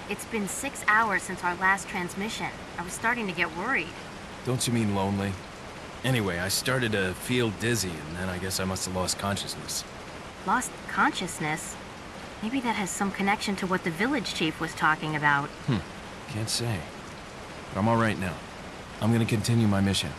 It's been 6 hours since our last transmission. I was starting to get worried. Don't you mean lonely? Anyway, I started to feel dizzy, and then I guess I must have lost consciousness. Lost consciousness? Maybe that has some connection to what the village chief was talking about. Can't say. But I'm all right now. I'm gonna continue my mission.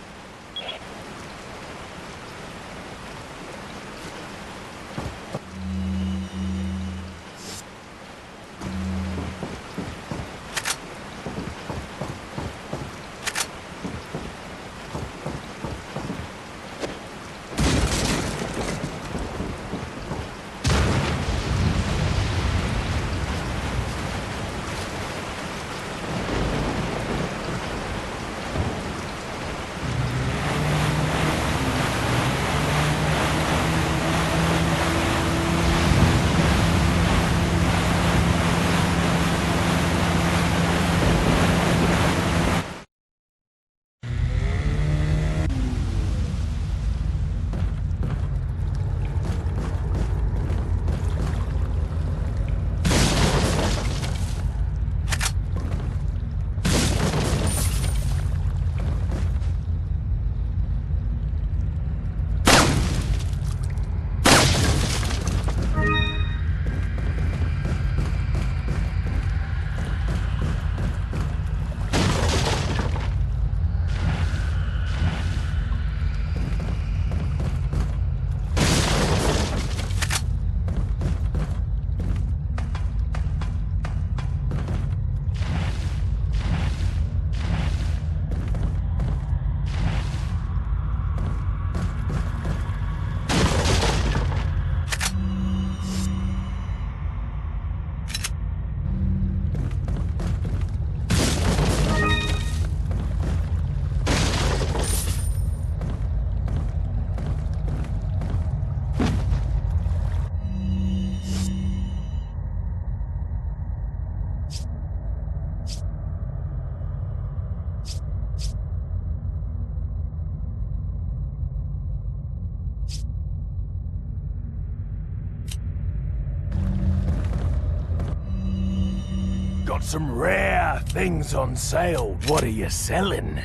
Got some rare things on sale. What are you selling?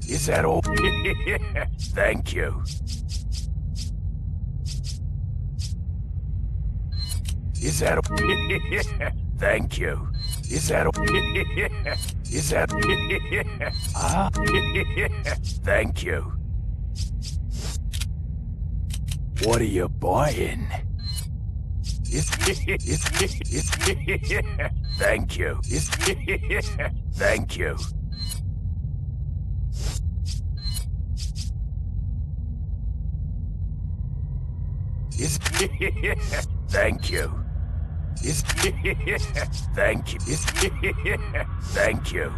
Is that all? Thank you. Is that all? Thank you. Is that all? Is that ah? Thank you. What are you buying? Thank you. Thank you. Thank you. Thank you. Thank you.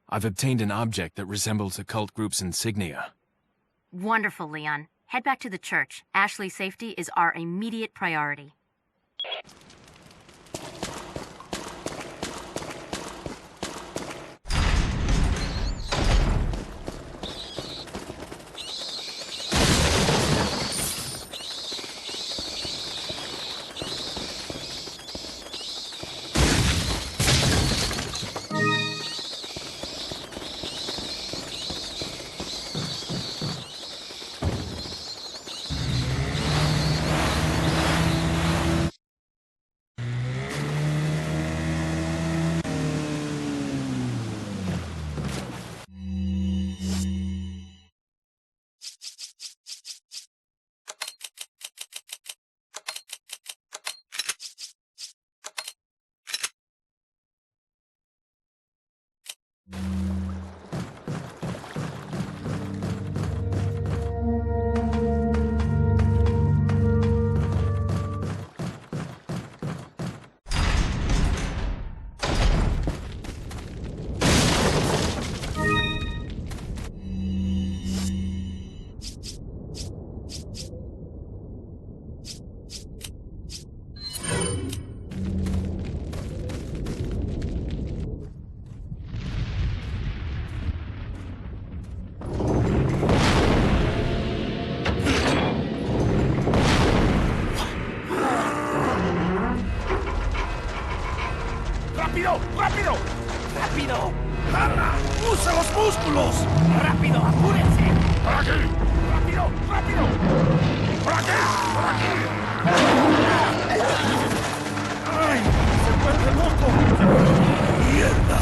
I've obtained an object that resembles a cult group's insignia. Wonderful, Leon. Head back to the church. Ashley's safety is our immediate priority. ¡Rápido! ¡Rápido! ¡Rápido! ¡Hanna! ¡Usa los músculos! ¡Rápido! ¡Apúrense! ¡Por aquí! ¡Rápido! ¡Rápido! ¡Por aquí! ¡Por aquí! ¡Ay! ¡Se vuelve loco! ¡Mierda!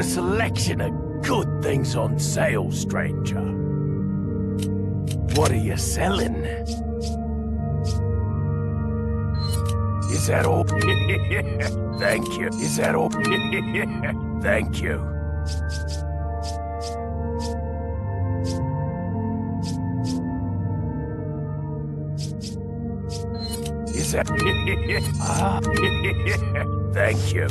a selection of good things on sale, stranger. What are you selling? Is that all? Thank you. Is that all? Thank you. Is that? Ah. Thank you.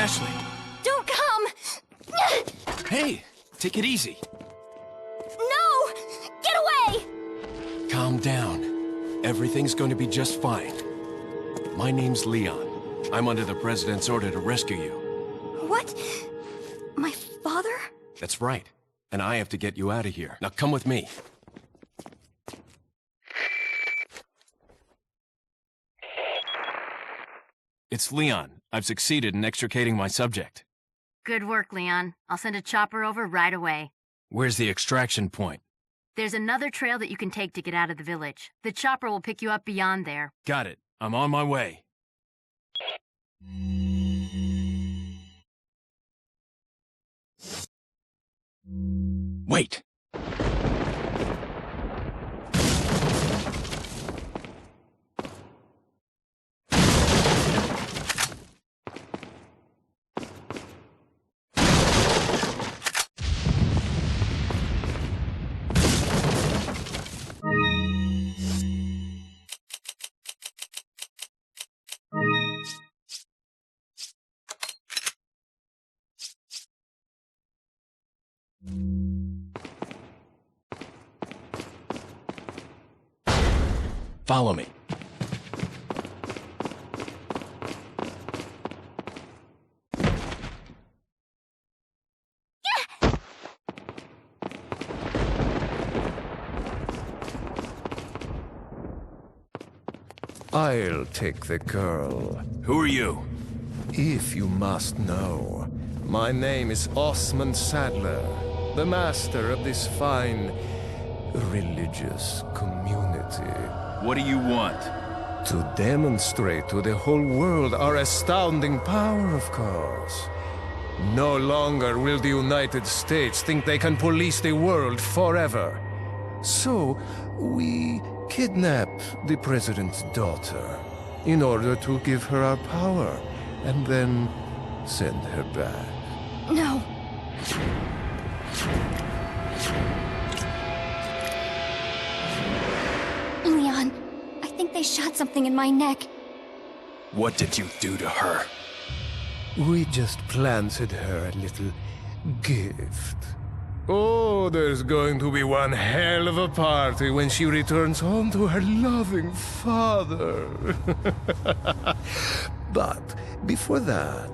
Ashley! Don't come! Hey! Take it easy. No! Get away! Calm down. Everything's going to be just fine. My name's Leon. I'm under the President's order to rescue you. What? My father? That's right. And I have to get you out of here. Now come with me. It's Leon. I've succeeded in extricating my subject. Good work, Leon. I'll send a chopper over right away. Where's the extraction point? There's another trail that you can take to get out of the village. The chopper will pick you up beyond there. Got it. I'm on my way. Wait! Follow me. I'll take the girl. Who are you? If you must know, my name is Osmond Sadler, the master of this fine religious community. What do you want? To demonstrate to the whole world our astounding power, of course. No longer will the United States think they can police the world forever. So, we kidnap the president's daughter in order to give her our power, and then send her back. No. Leon, I think they shot something in my neck. What did you do to her? We just planted her a little gift. Oh, there's going to be one hell of a party when she returns home to her loving father. But before that,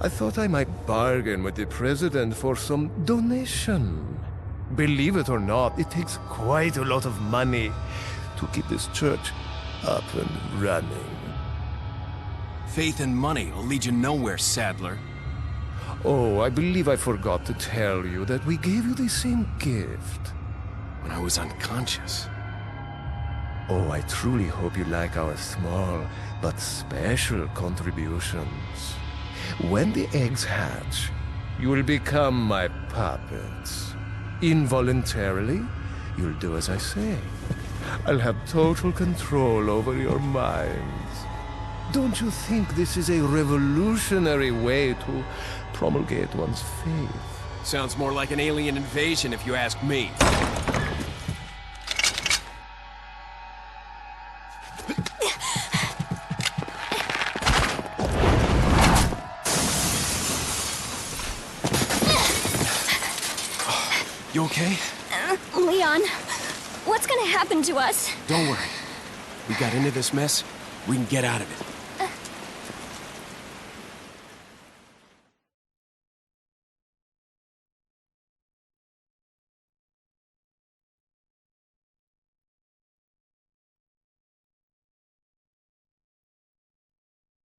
I thought I might bargain with the president for some donation. Believe it or not, it takes quite a lot of money to keep this church up and running. Faith and money will lead you nowhere, Sadler. Oh, I believe I forgot to tell you that we gave you the same gift. When I was unconscious. Oh, I truly hope you like our small but special contributions. When the eggs hatch, you will become my puppets. Involuntarily, you'll do as I say. I'll have total control over your minds. Don't you think this is a revolutionary way to promulgate one's faith? Sounds more like an alien invasion if you ask me. You okay? Leon, what's gonna happen to us? Don't worry. We got into this mess, we can get out of it.